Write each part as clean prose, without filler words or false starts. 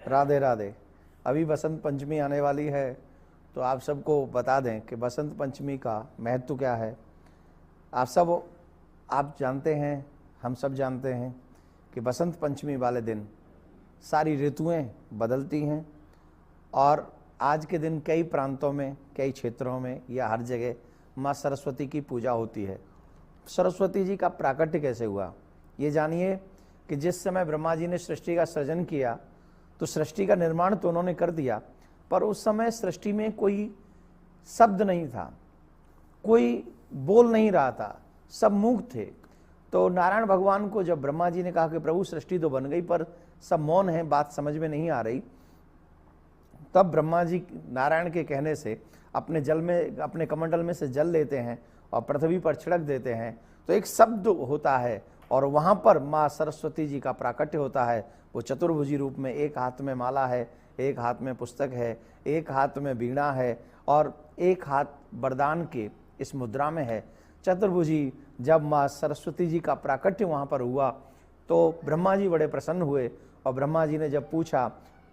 राधे राधे। अभी बसंत पंचमी आने वाली है, तो आप सबको बता दें कि बसंत पंचमी का महत्व क्या है। आप जानते हैं, हम सब जानते हैं कि बसंत पंचमी वाले दिन सारी ऋतुएं बदलती हैं और आज के दिन कई प्रांतों में, कई क्षेत्रों में या हर जगह माँ सरस्वती की पूजा होती है। सरस्वती जी का प्राकट्य कैसे हुआ, ये जानिए कि जिस समय ब्रह्मा जी ने सृष्टि का सृजन किया तो सृष्टि का निर्माण तो उन्होंने कर दिया, पर उस समय सृष्टि में कोई शब्द नहीं था, कोई बोल नहीं रहा था, सब मूक थे। तो नारायण भगवान को जब ब्रह्मा जी ने कहा कि प्रभु सृष्टि तो बन गई पर सब मौन है, बात समझ में नहीं आ रही, तब ब्रह्मा जी नारायण के कहने से अपने जल में, अपने कमंडल में से जल लेते हैं और पृथ्वी पर छिड़क देते हैं, तो एक शब्द होता है और वहाँ पर माँ सरस्वती जी का प्राकट्य होता है। वो चतुर्भुजी रूप में, एक हाथ में माला है, एक हाथ में पुस्तक है, एक हाथ में वीणा है और एक हाथ वरदान के इस मुद्रा में है। चतुर्भुजी जब माँ सरस्वती जी का प्राकट्य वहाँ पर हुआ तो ब्रह्मा जी बड़े प्रसन्न हुए और ब्रह्मा जी ने जब पूछा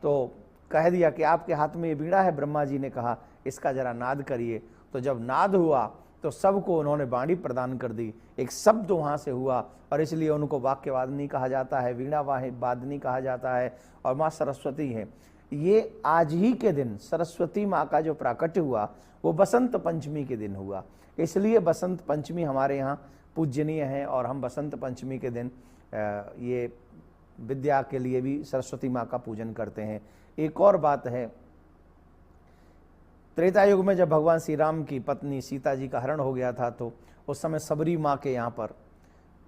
तो कह दिया कि आपके हाथ में ये वीणा है। ब्रह्मा जी ने कहा इसका जरा नाद करिए। तो जब नाद हुआ तो सबको उन्होंने वाणी प्रदान कर दी, एक शब्द वहाँ से हुआ और इसलिए उनको वाक्यवादिनी कहा जाता है, वीणा वादिनी कहा जाता है और माँ सरस्वती है। ये आज ही के दिन सरस्वती माँ का जो प्राकट्य हुआ वो बसंत पंचमी के दिन हुआ, इसलिए बसंत पंचमी हमारे यहाँ पूजनीय है और हम बसंत पंचमी के दिन ये विद्या के लिए भी सरस्वती माँ का पूजन करते हैं। एक और बात है, त्रेता युग में जब भगवान श्री राम की पत्नी सीता जी का हरण हो गया था तो उस समय सबरी माँ के यहाँ पर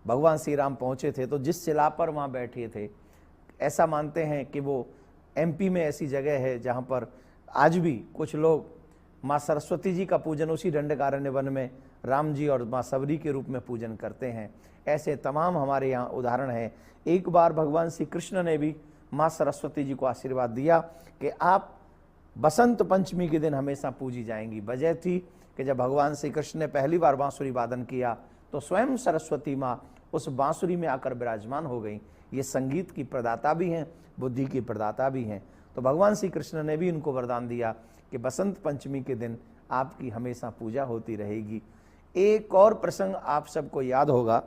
भगवान श्री राम पहुँचे थे, तो जिस शिला पर वहाँ बैठे थे, ऐसा मानते हैं कि वो एमपी में ऐसी जगह है जहाँ पर आज भी कुछ लोग माँ सरस्वती जी का पूजन उसी दंडकारण्य वन में राम जी और माँ सबरी के रूप में पूजन करते हैं। ऐसे तमाम हमारे यहाँ उदाहरण हैं। एक बार भगवान श्री कृष्ण ने भी माँ सरस्वती जी को आशीर्वाद दिया कि आप बसंत पंचमी के दिन हमेशा पूजी जाएंगी। वजह थी कि जब भगवान श्री कृष्ण ने पहली बार बांसुरी वादन किया तो स्वयं सरस्वती माँ उस बांसुरी में आकर विराजमान हो गई। ये संगीत की प्रदाता भी हैं, बुद्धि की प्रदाता भी हैं। तो भगवान श्री कृष्ण ने भी इनको वरदान दिया कि बसंत पंचमी के दिन आपकी हमेशा पूजा होती रहेगी। एक और प्रसंग आप सबको याद होगा,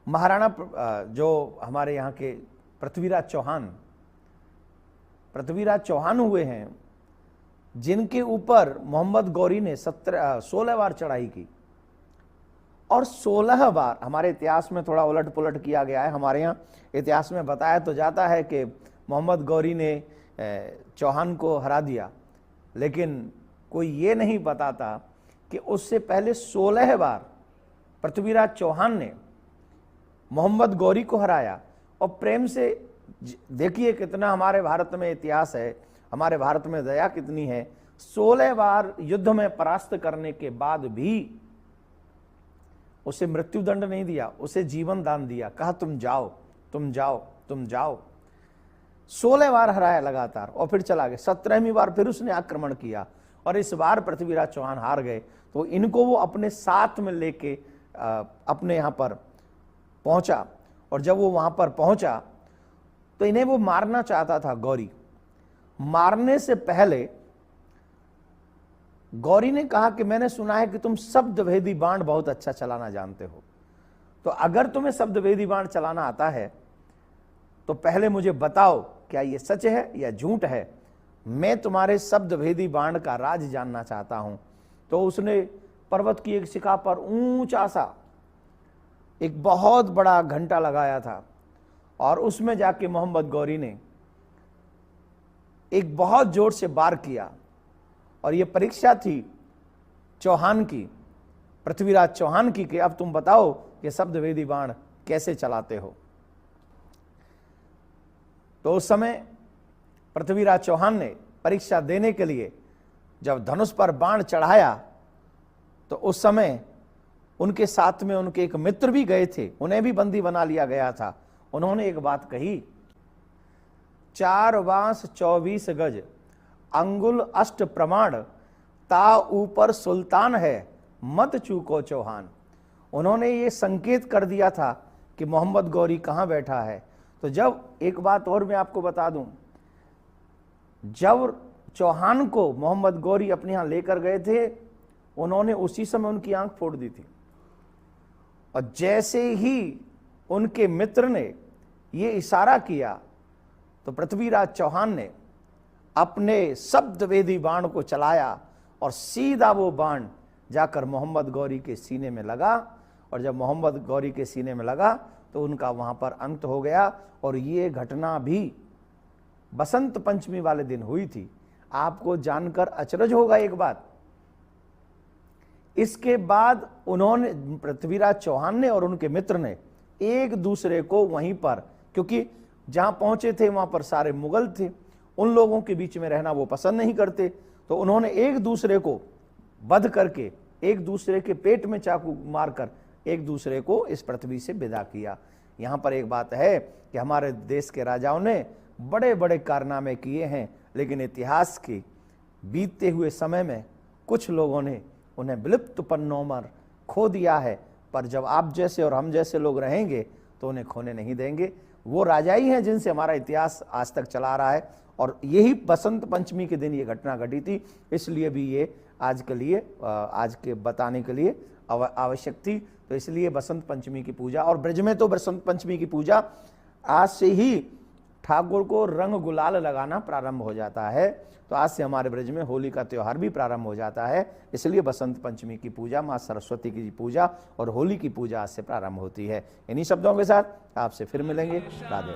महाराणा जो हमारे यहाँ के पृथ्वीराज चौहान हुए हैं, जिनके ऊपर मोहम्मद गौरी ने 16 बार चढ़ाई की और 16 बार, हमारे इतिहास में थोड़ा उलट पुलट किया गया है, हमारे यहाँ इतिहास में बताया तो जाता है कि मोहम्मद गौरी ने चौहान को हरा दिया, लेकिन कोई ये नहीं बताता कि उससे पहले 16 बार पृथ्वीराज चौहान ने मोहम्मद गौरी को हराया। और प्रेम से देखिए कितना हमारे भारत में इतिहास है, हमारे भारत में दया कितनी है। 16 बार युद्ध में परास्त करने के बाद भी उसे मृत्युदंड नहीं दिया, उसे जीवन दान दिया, कहा तुम जाओ तुम जाओ तुम जाओ। 16 बार हराया लगातार और फिर चला गया। 17वीं बार फिर उसने आक्रमण किया और इस बार पृथ्वीराज चौहान हार गए। तो इनको वो अपने साथ में लेके अपने यहाँ पर पहुंचा और जब वो वहां पर पहुंचा तो इन्हें वो मारना चाहता था। गौरी मारने से पहले गौरी ने कहा कि मैंने सुना है कि तुम शब्दभेदी बाण बहुत अच्छा चलाना जानते हो, तो अगर तुम्हें शब्दभेदी बाण चलाना आता है तो पहले मुझे बताओ क्या ये सच है या झूठ है, मैं तुम्हारे शब्दभेदी बाण का राज जानना चाहता हूं। तो उसने पर्वत की एक शिखा पर ऊंचा सा एक बहुत बड़ा घंटा लगाया था और उसमें जाके मोहम्मद गौरी ने एक बहुत जोर से वार किया और ये परीक्षा थी चौहान की, पृथ्वीराज चौहान की, कि अब तुम बताओ कि शब्दभेदी बाण कैसे चलाते हो। तो उस समय पृथ्वीराज चौहान ने परीक्षा देने के लिए जब धनुष पर बाण चढ़ाया तो उस समय उनके साथ में उनके एक मित्र भी गए थे, उन्हें भी बंदी बना लिया गया था। उन्होंने एक बात कही, 4 बांस 24 गज अंगुल अष्ट प्रमाण ता ऊपर सुल्तान है मत चूको चौहान। उन्होंने ये संकेत कर दिया था कि मोहम्मद गौरी कहाँ बैठा है। तो जब एक बात और मैं आपको बता दूं, जब चौहान को मोहम्मद गौरी अपने यहां लेकर गए थे, उन्होंने उसी समय उनकी आंख फोड़ दी थी। और जैसे ही उनके मित्र ने ये इशारा किया तो पृथ्वीराज चौहान ने अपने शब्दवेदी बाण को चलाया और सीधा वो बाण जाकर मोहम्मद गौरी के सीने में लगा। और जब मोहम्मद गौरी के सीने में लगा तो उनका वहां पर अंत हो गया। और ये घटना भी बसंत पंचमी वाले दिन हुई थी। आपको जानकर अचरज होगा एक बात, इसके बाद उन्होंने, पृथ्वीराज चौहान ने और उनके मित्र ने एक दूसरे को वहीं पर, क्योंकि जहां पहुंचे थे वहां पर सारे मुगल थे, उन लोगों के बीच में रहना वो पसंद नहीं करते, तो उन्होंने एक दूसरे को वध करके, एक दूसरे के पेट में चाकू मारकर एक दूसरे को इस पृथ्वी से विदा किया। यहां पर एक बात है कि हमारे देश के राजाओं ने बड़े बड़े कारनामे किए हैं, लेकिन इतिहास के बीतते हुए समय में कुछ लोगों ने उन्हें विलुप्त पन्नों पर खो दिया है। पर जब आप जैसे और हम जैसे लोग रहेंगे तो उन्हें खोने नहीं देंगे। वो राजा ही हैं जिनसे हमारा इतिहास आज तक चला आ रहा है, और यही बसंत पंचमी के दिन ये घटना घटी थी। इसलिए भी ये आज के लिए, आज के बताने के लिए आवश्यक थी। तो इसलिए बसंत पंचमी की पूजा, और ब्रज में तो बसंत पंचमी की पूजा आज से ही ठाकुर को रंग गुलाल लगाना प्रारंभ हो जाता है। तो आज से हमारे ब्रज में होली का त्यौहार भी प्रारंभ हो जाता है। इसलिए बसंत पंचमी की पूजा, माँ सरस्वती की पूजा और होली की पूजा आज से प्रारंभ होती है। इन्हीं शब्दों के साथ आपसे फिर मिलेंगे। राधे राधे।